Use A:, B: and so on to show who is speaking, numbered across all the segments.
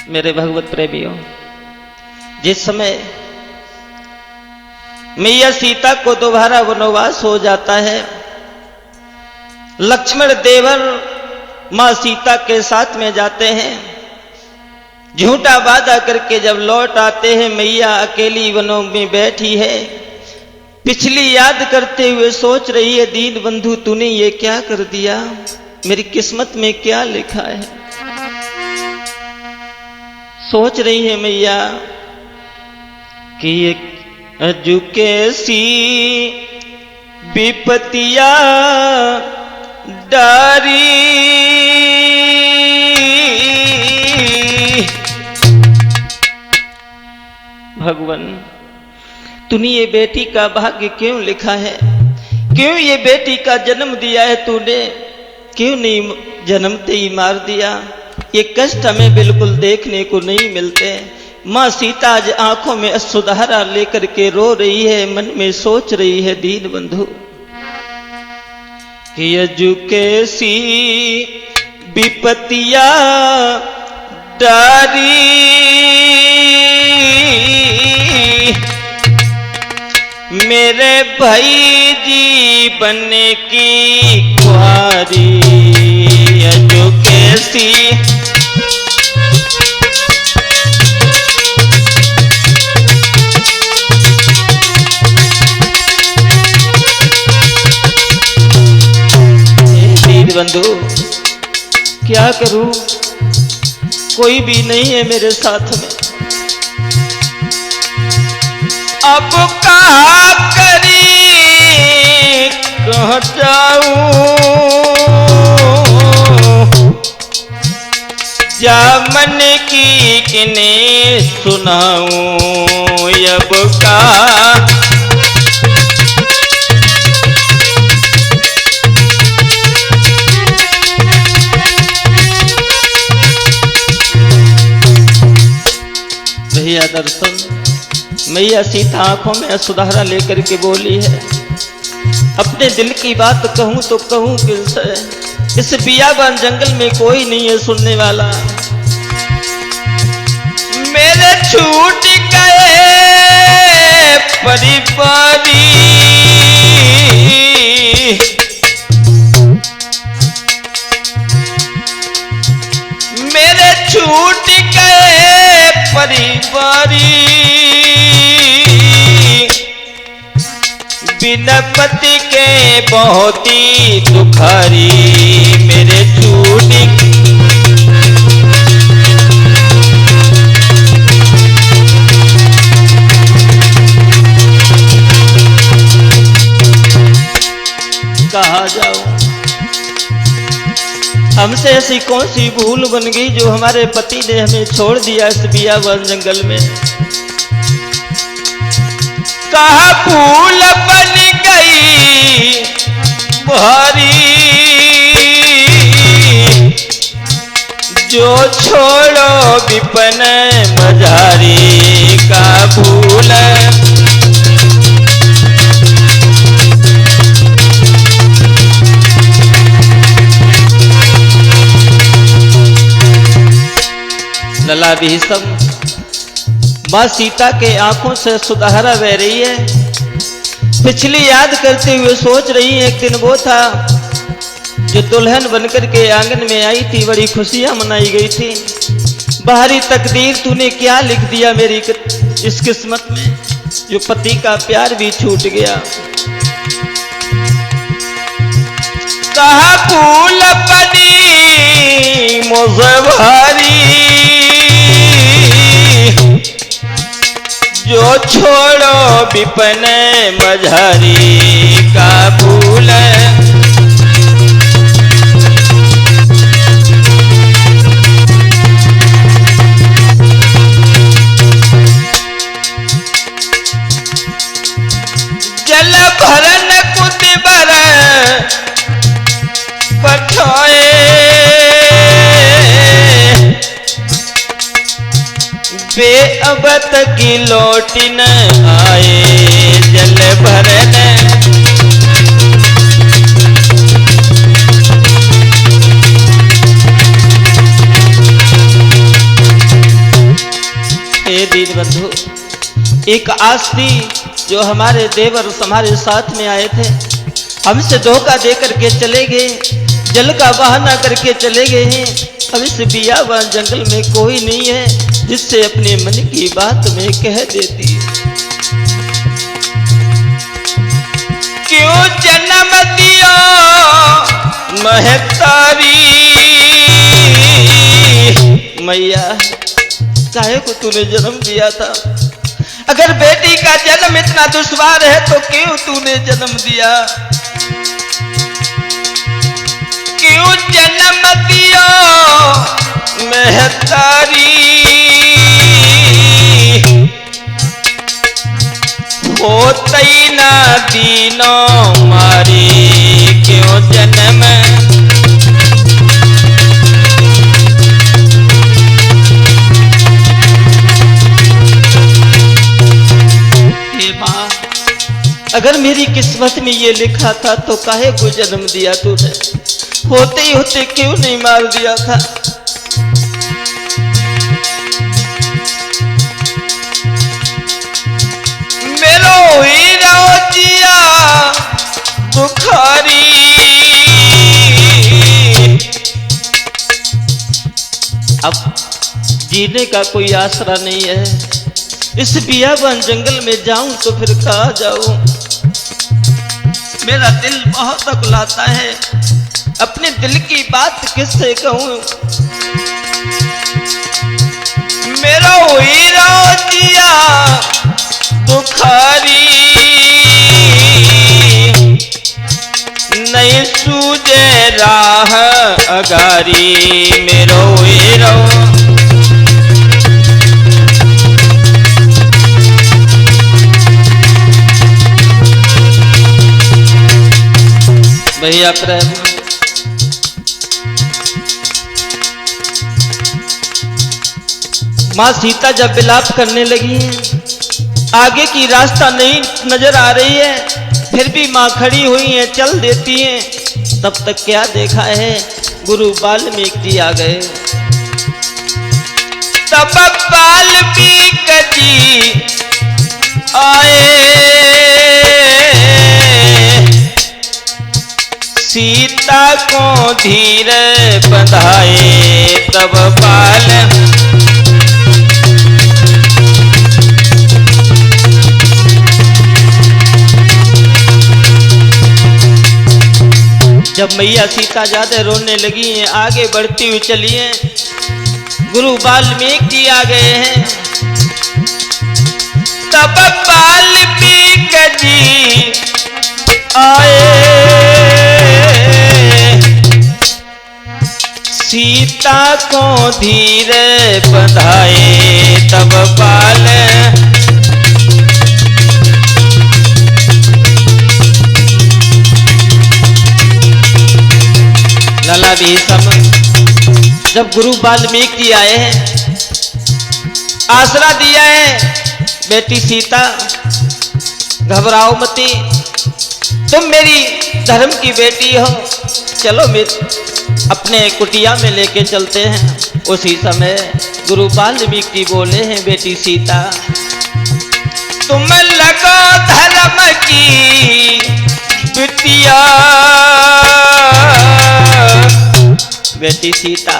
A: मेरे भगवत प्रेमियों, जिस समय मैया सीता को दोबारा वनवास हो जाता है, लक्ष्मण देवर मां सीता के साथ में जाते हैं। झूठा वादा करके जब लौट आते हैं, मैया अकेली वनों में बैठी है। पिछली याद करते हुए सोच रही है, दीन बंधु तूने ये क्या कर दिया, मेरी किस्मत में क्या लिखा है। सोच रही है मैया कि ये अजू कैसी विपतिया डारी, भगवान तूने ये बेटी का भाग्य क्यों लिखा है, क्यों ये बेटी का जन्म दिया है तूने, क्यों नहीं जन्मते ही मार दिया। ये कष्ट हमें बिल्कुल देखने को नहीं मिलते। मां सीता आज आंखों में अश्रुधारा लेकर के रो रही है, मन में सोच रही है, दीन बंधु कि अजू कैसी विपतिया डारी, मेरे भाई जीवन की खुआरी, अजू कैसी बंधु क्या करूं, कोई भी नहीं है मेरे साथ में। अब कहा करी कहाँ जाऊं, जा मन की किन्हें सुनाऊं, अब कहा भैया दर्शन। मैया सीता आंखों में अश्रुधारा लेकर के बोली है, अपने दिल की बात कहूं तो कहूं किससे, इस बियाबान जंगल में कोई नहीं है सुनने वाला। मेरे छूट गए परिवारी, मेरे छूट गए परिवारी, बिना पति के बहुत ही दुखारी, मेरे छूट कहा जाऊं। हमसे ऐसी कौन सी भूल बन गई जो हमारे पति ने हमें छोड़ दिया इस बियाबान जंगल में। कहा भूल बन गई भारी, जो छोड़ो विपन मझारी, का भूल लला भी सब। मां सीता के आंखों से सुधारा बह रही है। पिछली याद करते हुए सोच रही है, एक दिन वो था जो दुल्हन बनकर के आंगन में आई थी, बड़ी खुशियां मनाई गई थी। बाहरी तकदीर तूने क्या लिख दिया मेरी इस किस्मत में, जो पति का प्यार भी छूट गया। कहा फूल पनी मुझे भारी, जो छोड़ो विपन मझारी, का भूल जल भरन कुतिबर पठाए, बेअबत की लौट न आए, जल भरन बंधु, एक आस थी जो हमारे देवर हमारे साथ में आए थे, हमसे धोखा दे करके चले गए, जल का बहाना करके चले गए हैं। अब इस बियाबान जंगल में कोई नहीं है जिससे अपने मन की बात में कह देती। क्यों जन्म दिया महतारी मैया, काहे को तूने जन्म दिया था? अगर बेटी का जन्म इतना दुश्वार है तो क्यों तूने जन्म दिया? क्यों जन्म दिया महतारी, होतई ना दीनों मारी, क्यों जन्म अगर मेरी किस्मत में ये लिखा था तो काहे को जन्म दिया तूने? होते ही होते क्यों नहीं मार दिया था? मेरो हीरो जिया बुखारी, अब जीने का कोई आसरा नहीं है। इस बियाबान जंगल में जाऊं तो फिर कहाँ जाऊं? मेरा दिल बहुत अकुलाता है, अपने दिल की बात किससे कहूं? मेरा हीरो जिया बुखारी, नहीं सूझे राह अगारी, मेरो हीरो भैया प्रेम। माँ सीता जब विलाप करने लगी हैं, आगे की रास्ता नहीं नजर आ रही है, फिर भी माँ खड़ी हुई हैं, चल देती हैं। तब तक क्या देखा है, गुरु वाल्मीकि जी आ गए। तब वाल्मीकि जी आए, सीता को धीरे बंधाए, तब बाल जब मैया सीता ज्यादा रोने लगी हैं, आगे बढ़ती हुई चली हैं, गुरु वाल्मीकि जी आ गए हैं। तब वाल्मीकि जी आए, सीता को धीरे बंधाए, तब बाल लला भी सब। जब गुरु वाल्मीकि जी आए हैं, आसरा दिया है, बेटी सीता घबराओ मती, तुम मेरी धर्म की बेटी हो, चलो मैं अपने कुटिया में लेके चलते हैं। उसी समय गुरु वाल्मीकि जी बोले हैं, बेटी सीता तुम लगो धर्म की बिटिया, बेटी सीता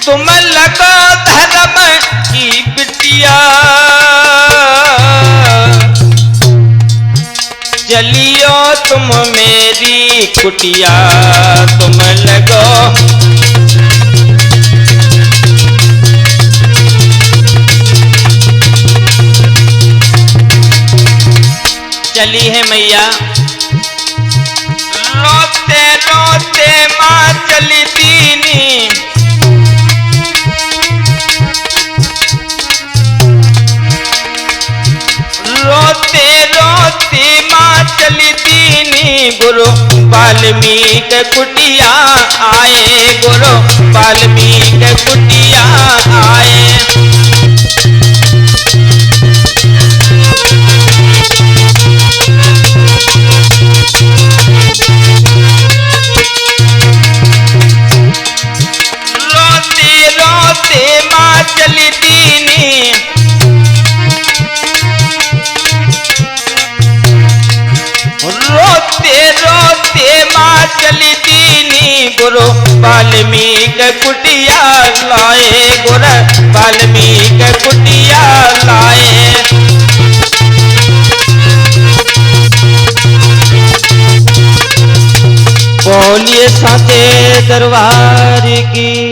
A: तुम लगो धर्म की बिटिया, चलियो तुम मेरी कुटिया, तुम लगो चली है मैया। रोते रोते माँ चली दीनी, रोते रोते माँ चली दीनी, गुरु वाल्मीकि कुटिया आए, गुरु वाल्मीकि कुटिया आए। रोते रोते माँ चली चली दीनी गुरु वाल्मीक कुटिया लाए, गुरु वाल्मीक कुटिया लाए। बोलिए साचे दरबार की।